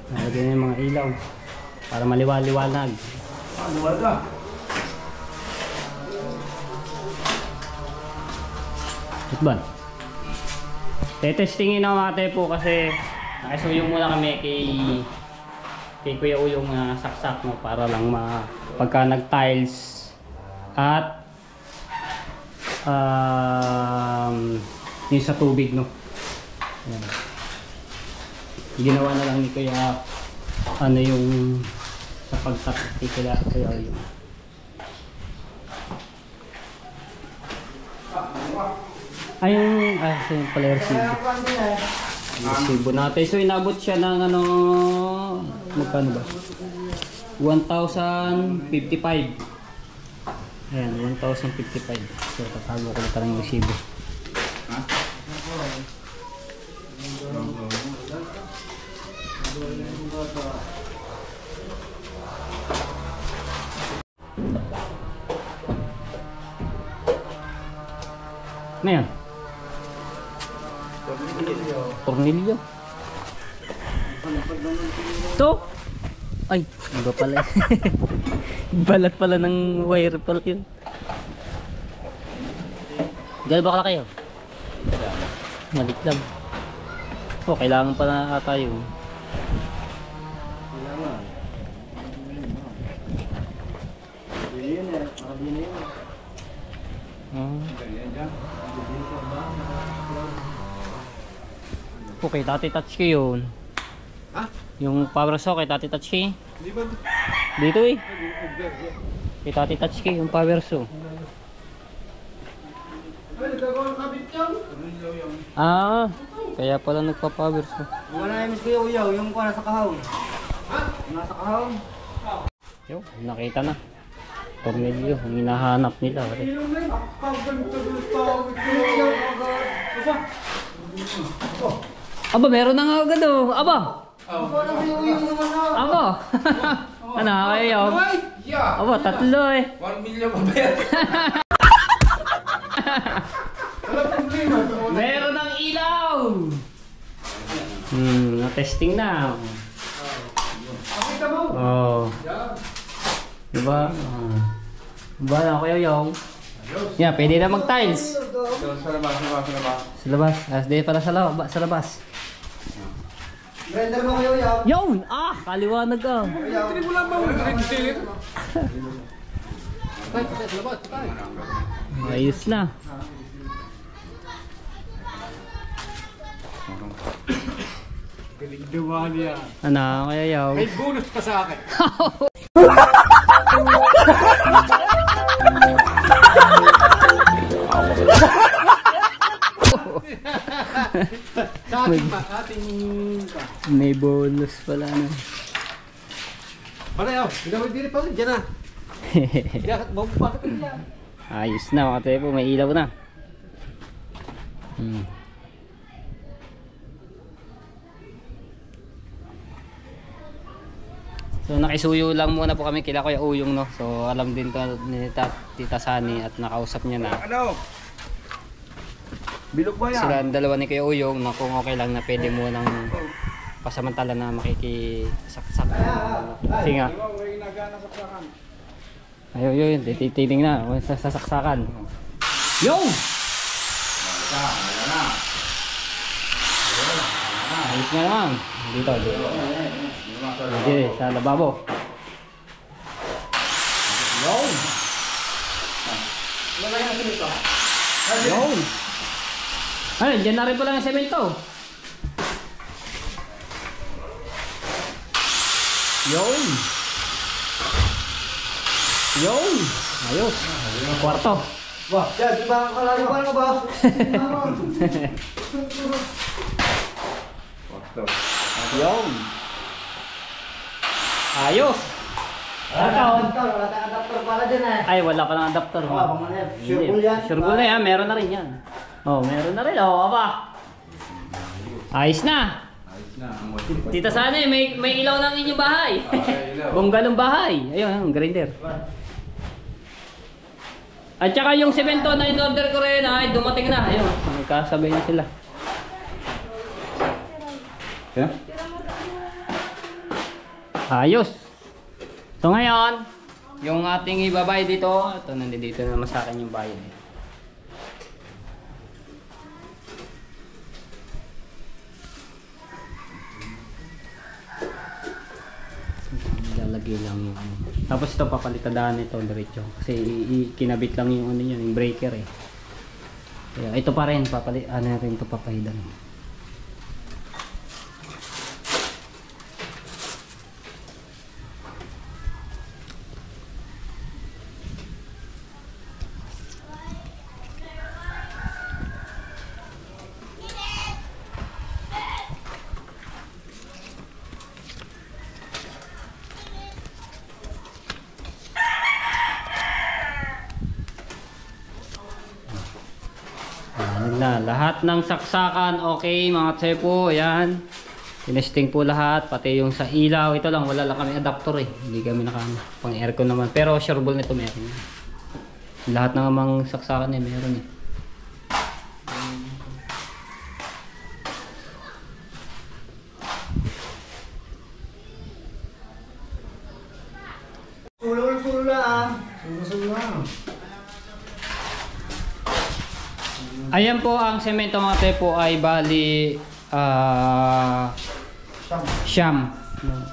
Nalagyan na yung mga ilaw para maliwaliwanag. Ba? Tetestingin na natin po kasi nakisuyong muna kami kay Kuya Uyong saksak no, para lang pagka nag-tiles at yung sa tubig no. Yan. Ginawa na lang ni Kuya ano yung sa pagtapos kaya yung ayun yung pala yung resibo natin. So inabot siya ng ano, magkano ba? 1,055. Ayan, 1,055. So tatago ko na yung resibo. Ano yan? Tornilyo. Ito? Ay, iba pala. Balat pala ng wire pala yun. Gano'n ba kala kayo? Malit lang. Oh, kailangan pa na ata yun. Okay, Tati Touch yun. Ha? Yung power socket, Tati Touch dito eh. Kay Tati Touch yung power so. Ah, kaya pala nagpa-power so. Wala yung Kuya Uyaw, yung nasa kahon. Ha? Nasa kahon. Yo, nakita na. Tornilyo, ang hinahanap nila. Aba, meron na nga agad oh. Aba! Aba! Ano, kayo? Aba, tatlo eh. 1 million pa ba? Meron ng ilaw! Na-testing na. Oh. Diba? Diba na kayo yung? Yeah, pwede na mag-tiles. Sa labas. Sa labas. Di para sa labas. Render mo kayo yaw. Yun! Ah! Kaliwanag ka. Hindi mo lang ba mag-register? Ayos na. Galing dumaan yan. Ano, kaya yaw? May bonus pa sa akin. Sa ating pa. May bonus pala na. Pare, hindi pa rin dyan na. Bakit mo dyan? Ayos na mga tepo, may ilaw na. So nakisuyo lang muna po kami kila Kuya Uyong, no. So alam din to ni Tita Sani at nakausap niya na. Ano? Bilog ba yan? Sila ang dalawa ni Kuya Uyong na kung okay lang na pwede mo nang pasamantala na makikisaksak. Kasi nga. Ayaw yun, tititing na. Sasaksakan. Yung! Ayos nga naman. Dito. Dito sa lababo. Yung! Yung! Ay, dyan na rin pala ng semento. Yung! Yung! Ayos! Kwarto. Wah, yan, di ba kalalipan mo ba? Yung! Ayos! Wala tayong adapter pala dyan eh. Ay, wala pa ng adapter. Sure cool yan. Sure cool na yan, meron na rin yan. Oh, meron na rin. Oh, aba. Ayos na. Tita Sani, may ilaw ng inyong bahay. Bonggalong bahay. Ayun, ang grinder. At saka yung semento na in-order ko rin ay dumating na. Ayun, magkasabay na sila. Yeah? Ayos. So ngayon, yung ating ibabay dito, ito nandito naman sa akin yung bayad. Lalagay lang yung ano. Tapos ito papalitadaan ito diretso kasi kinabit lang yung ano niya, yung breaker eh. Kaya ito pa rin ano rin ito papahidan. Na lahat ng saksakan okay mga tsepo, ayan. Tinesting po lahat, pati yung sa ilaw. Ito lang, wala lang kami adapter eh. Hindi kami pang aircon naman. Pero sureball nito meron. Lahat ng mga saksakan eh meron eh. Sulol-sulol lang. Sulol-sulol lang. Ayan po ang semento mga tepo ay bali siyam.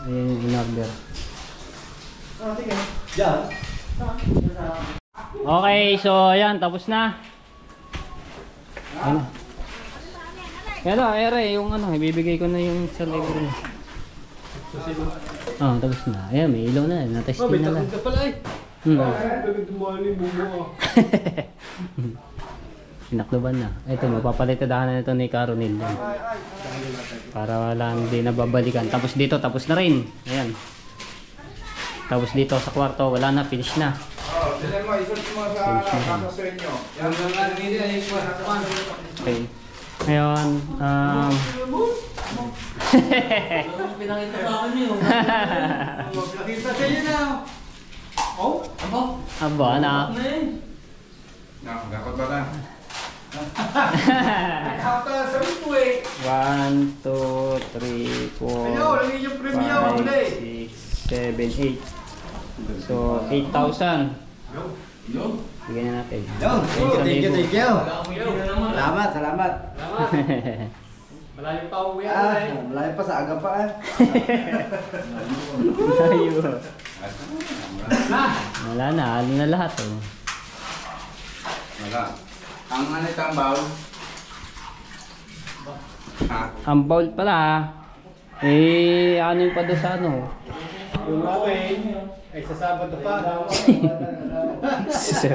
Ayan yung in-order. Okay, so ayan, tapos na. Ayan. Kaya ere, yung ano, ibibigay ko na yung sa libre na. Oh, tapos na. Ayan, may ilaw na. Natesting na lang. Pinakluban na. Ito, mapapalitadahan na ito ni Caronil. Para wala hindi nababalikan. Tapos dito, tapos na rin. Ayan. Tapos dito sa kwarto, wala na, finish na. Sila mo, isot mo sa kaso inyo. Yan ang Okay. Ngayon, Pinakita sa akin yun. nakita sa inyo na. Oh? aba na. Nakakot ba na? Nakakot sa ito eh. 1, 2, 3, 4, Ayaw, lang yung premium, 5, huli. 6, 7, 8. So, 8,000. Yo. Bigyan na natin. Thank you. Salamat. Malayo pa uwi Malayo pa sa aga pa eh. Layo. Wala na, halo na lahat oh. Wala. Ang ano ito ang bowl? Ha? Ang bowl pala ano yung pa doon sa ano? Yung akin ay sa Sabado pa. Sir.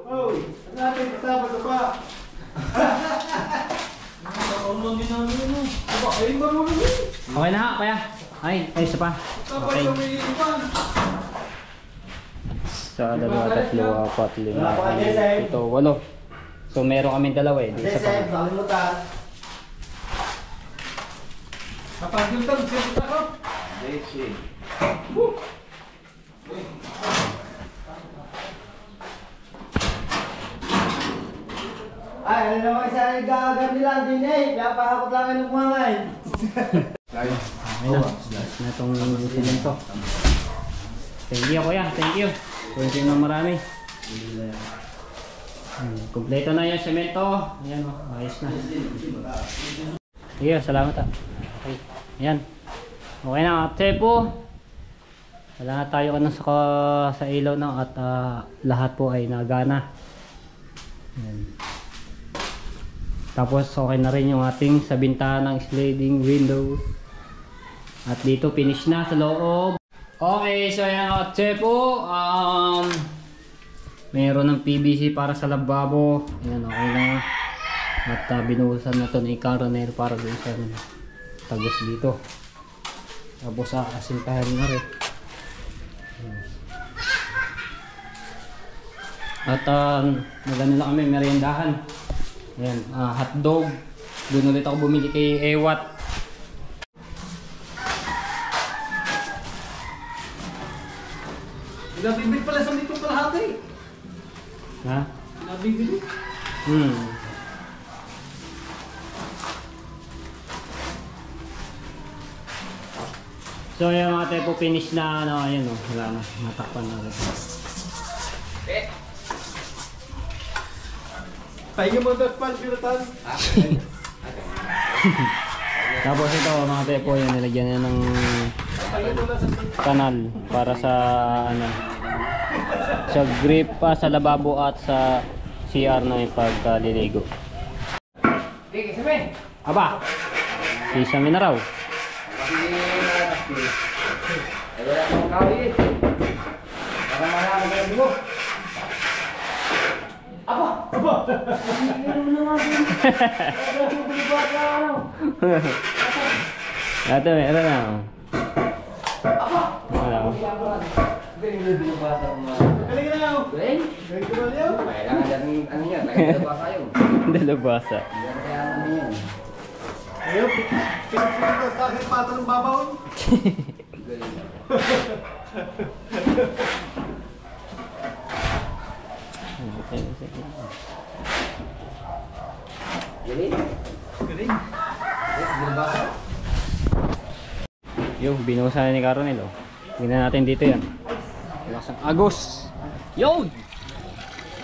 Oh, natin sa Sabado pa. Okay na ha, kaya. Ay, isa pa. Okay. Sa 2, 3, 4, 5, 6, 7, 8. So meron kaming dalawa eh. Di isa pa. Kalimutan. Kapag yung tag, siyempre ako. Ay, ano naman sa gagan nila din eh. Kaya pakakot lang ng kumangay. Okay na. Last na itong simento. Thank you kuya. Thank you. Thank you na marami. Kompleto na yung semento. Ayan o. Ayos na. Sige, salamat ah. Okay. Ayan. Okay na. At po. Wala na tayo sa ilaw na at lahat po ay nagana. Ayan. Tapos okay na rin yung ating sa bintana ng sliding window. At dito finish na sa loob. Okay, so ayan at po. Mayroon ng PVC para sa lababo. Ayan, okay na. At binuhusan na ito ng i-caroner para dun sa tagos dito. Tapos asintahan na rin. At magano lang kami, meriendahan. Ayan, hotdog. Doon ulit ako bumili kay Ewat. Pinabibig pala sa litong kalahati. Ha? Pinabibig. So yung mga tepo finish na ano, ayan o, wala na, natakpan na rin. Pahinga mo dapat pan, pinatan. Tapos ito mga tepo, yung nilagyan na ng kanal para sa ano, sa grip pa sa lababo at sa CR na yung pagkaliligo. Aba, sisami na raw. Ito, meron na. Ano? Galing na ako. Galing ko ba niyo? Dalubasa. Ayaw, pinagpili ko sa akin pato ng babaw. Galing. Yung binuhusan ni Caronel oh. Tingnan natin dito yan. Lakas ng agos. Yun!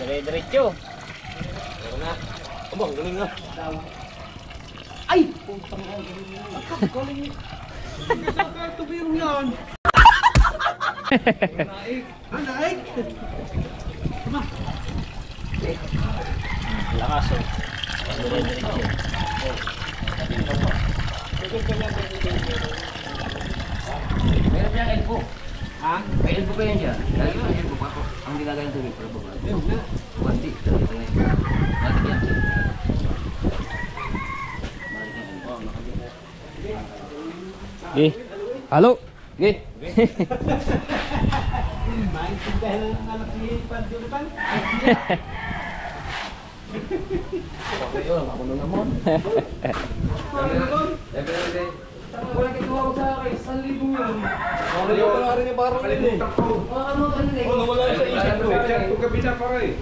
Dire-diretso. Meron na. Abang, galing na. Ay! Putang na. Galing. Sa karto ba yung yan? Naik. Naik. Lakas oh. Dire-diretso. Meron siyang elbow. Ha? May elbow pa yan siya. Lagi mo elbow pa ako. Ang hindi gagawin tubig para baba. Kuwanti. Ito na yun. Matik yan siya. Okay. Halo. Okay. Maintindihan ng anak ni Panjurutan. Okay, yun. Ako na naman. Wala kituwa ko sa akin. 1,000 yun. Wala rin yung parang rin eh. Wala sa isip ko. Kung kabila pa rin.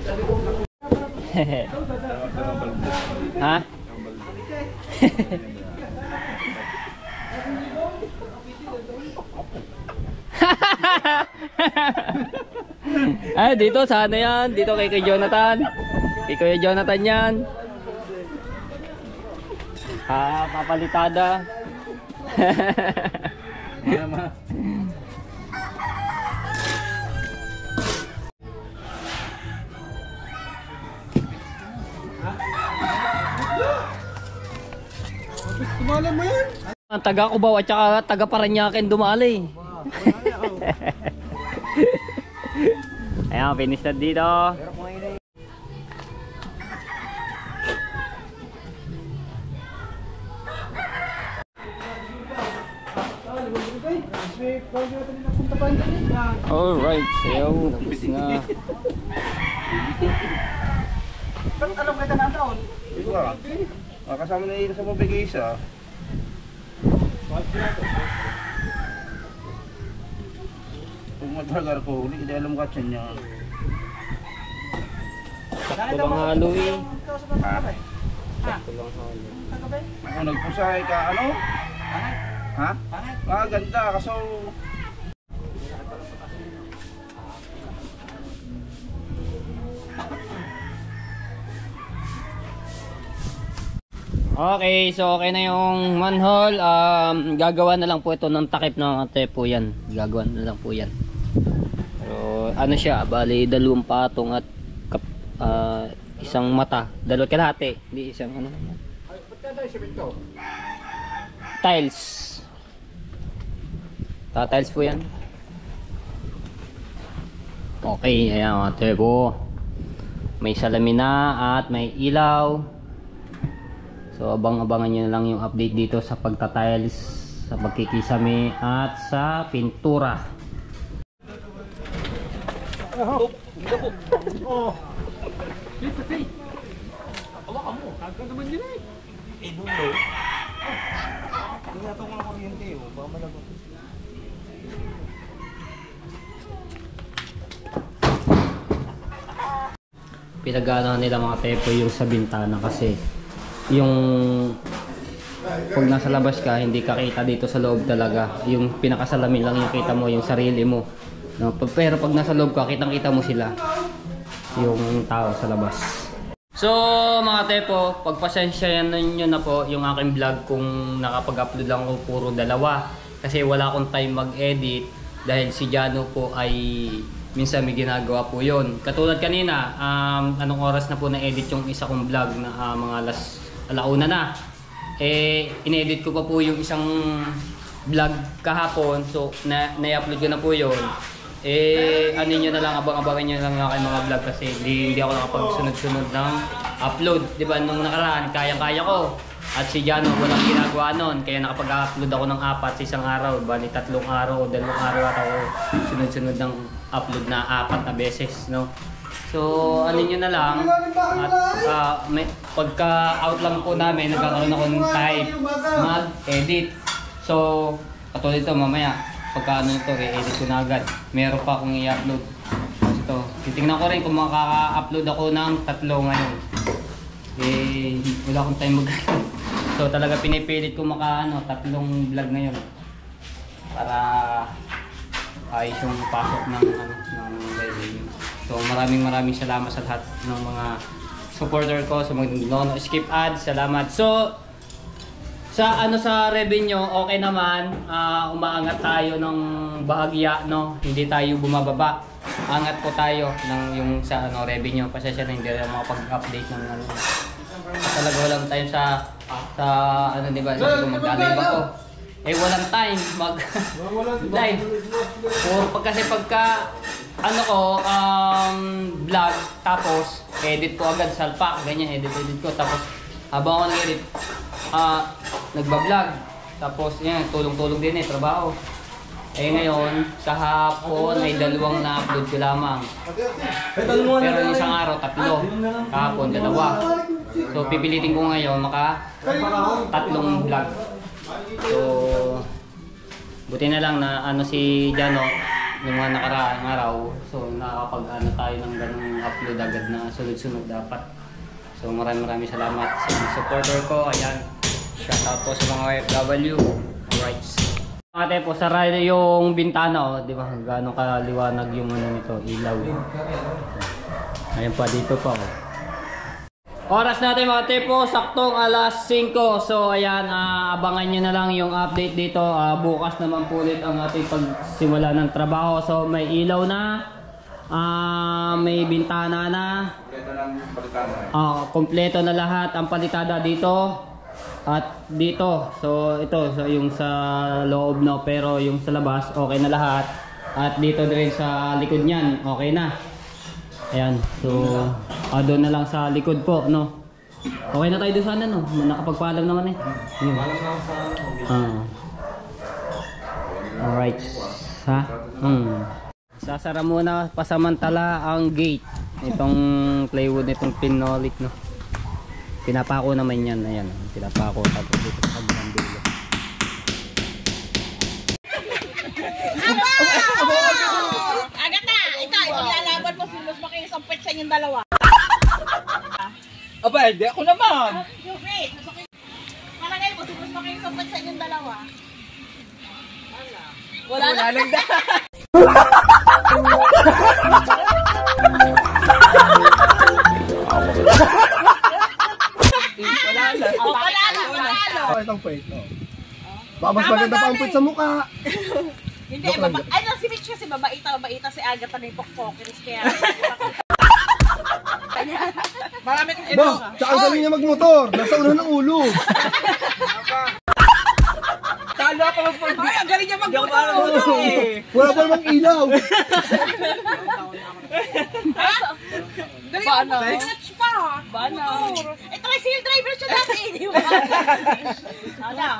Ha? Ay, dito sana yan. Dito kay Jonathan. Kay Kuya Jonathan yan. Papalitada. Tumalan mo yan. Ang taga Cubao at saka taga Parañaque dumali. Ayan, finish na dito. Alright, sayo. Tapos na. Ba't alam ka na taon? Di ba? Kasama na yun sa mabigay isa. Kung matagar ko, hindi alam ka siya niya. Sakto lang halo eh. Ha? Sakto lang halo. Kung nagpusay ka, ano? Ha? Ganda, kaso... Okay, so okay na yung manhole. Gagawa na lang po ito ng takip ng tepo yan. Gagawa na lang po yan. Pero ano siya, bali 2 patong at isang mata. 2 kalahati, hindi isang ano. Tiles. Tiles po yan. Okay, ayan mga tepo. May salamin na at may ilaw. So abang-abangan nyo na lang yung update dito sa pagtatiles, sa pagkikisame at sa pintura. Pinagana nila mga tepo yung sa bintana kasi yung pag nasa labas ka hindi ka kita dito sa loob talaga, yung pinakasalamin lang yung kita mo, yung sarili mo, no? Pero pag nasa loob ka, kitang kita mo sila, yung tao sa labas. So mga tepo, pagpasensyahan ninyo na po yung aking vlog kung nakapag-upload lang ako puro 2 kasi wala akong time mag-edit dahil si Jano po ay minsan may ginagawa po yun. Katulad kanina, anong oras na po na-edit yung isa kong vlog na mga alauna na. In-edit ko pa po yung isang vlog kahapon. So, na-upload ko na po yun. Ano nyo na lang, abang-abangan nyo lang aking mga vlog kasi hindi ako nakapagsunod-sunod ng upload. Diba, nung nakaraan, kaya-kaya ko. At si Jano, walang ginagawa nun. Kaya nakapag-upload ako ng 4 sa isang araw. Bali, 3 araw o 2 araw at ako sunod-sunod ng upload na 4 na beses, no? So, ano nyo na lang, at pagka-out lang po namin, nagkakaroon ako ng time mag-edit. So, katulad ito, mamaya, pagka ano ito, i-edit ko na agad. Meron pa akong i-upload. So, ito, titignan ko rin kung makaka-upload ako ng 3 ngayon. Wala akong time mag-edit. So, talaga pinipilit ko 3 vlog ngayon. Para ayos yung pasok ng revenue. So maraming salamat sa lahat ng mga supporter ko, sa mga no-skip ads, salamat. So sa revenue, okay naman, umaangat tayo ng bahagya, no? Hindi tayo bumababa. Angat po tayo ng yung sa revenue. Pasensya na hindi rin makapag-update ng talaga walang time sa di ba? Sabi ko mag-live ako. Walang time mag-live. Kasi pagka vlog, tapos edit ko agad, salpak, ganyan, edit ko. Tapos habang ako nag-edit, nagbablog. Tapos yan, tulong-tulong din trabaho. Ngayon, sa hapon ay 2 na-upload ko lamang. Pero isang araw, 3. Kahapon, 2. So pipilitin ko ngayon 3 vlog. So buti na lang na si Jano yung mga nakaraang araw, so nakakapag tayo ng ganung upload agad na sunod-sunod dapat. So maraming salamat sa mga supporter ko. Ayan, shout out po sa mga OFW. Alright, ate po, sara yung bintana, di ba? Gaano kaliwanag yung nito, ilaw. Ayan pa, dito pa Oras natin mga tepo, saktong 5:00. So ayan, abangan nyo na lang yung update dito. Bukas naman po ulit ang ating pagsimula ng trabaho. So may ilaw na, may bintana na, kompleto na lahat ang palitada dito at dito. So ito, so yung sa loob, no, pero yung sa labas okay na lahat. At dito din sa likod niyan okay na. Ayan, so doon na lang sa likod po, no. Okay na tayo doon sana, no. Nakapagpaalam naman Alright. Ha? Sasara muna pasamantala ang gate. Itong plywood, itong pinolik, no. Pinapako naman yan. Ayan, pinapako tapos dito sa kabilang dulo. Agad na! Ito, lalaban mo si Luz makikisampit sa inyong dalawa. Aba, hindi ako naman. Wait, malagay mo si Luz makikisampit sa inyong dalawa. Wala na. lang da. Wala na. Wala na. Oh, itong puwet. Oh. Baka mas maganda pa ang puwet sa mukha. Hindi, ano si Mitch kasi babaita si Agatha na yung pokpokers kaya. Marami Ba, tsaka ang galing niya magmotor. Nasa ulo ng ulo. Talo ako mag-forget. Ang galing niya mag-motor. Wala pa namang ilaw. Paano? Clutch pa. Paano? Eh, tricycle driver siya dati. Di ba? Ano?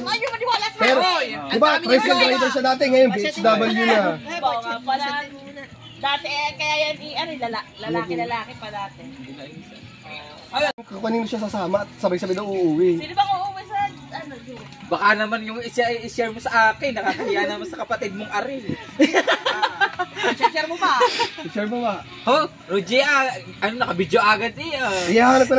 Ayaw maniwala sa Pero, akin. di ba, tricycle rider siya dati. Ngayon, BHW na. Pala, dati kaya yan lalaki pa dati. Kanino siya sasama at sabay-sabay daw uuwi. Sino bang uuwi sa ano, June? Baka naman yung i-share mo sa akin. Nakakahiya naman sa kapatid mong Aril. Share mo ba? Share mo ba? Oh, Roger, ano, naka-video agad eh. Iyahanap ko ng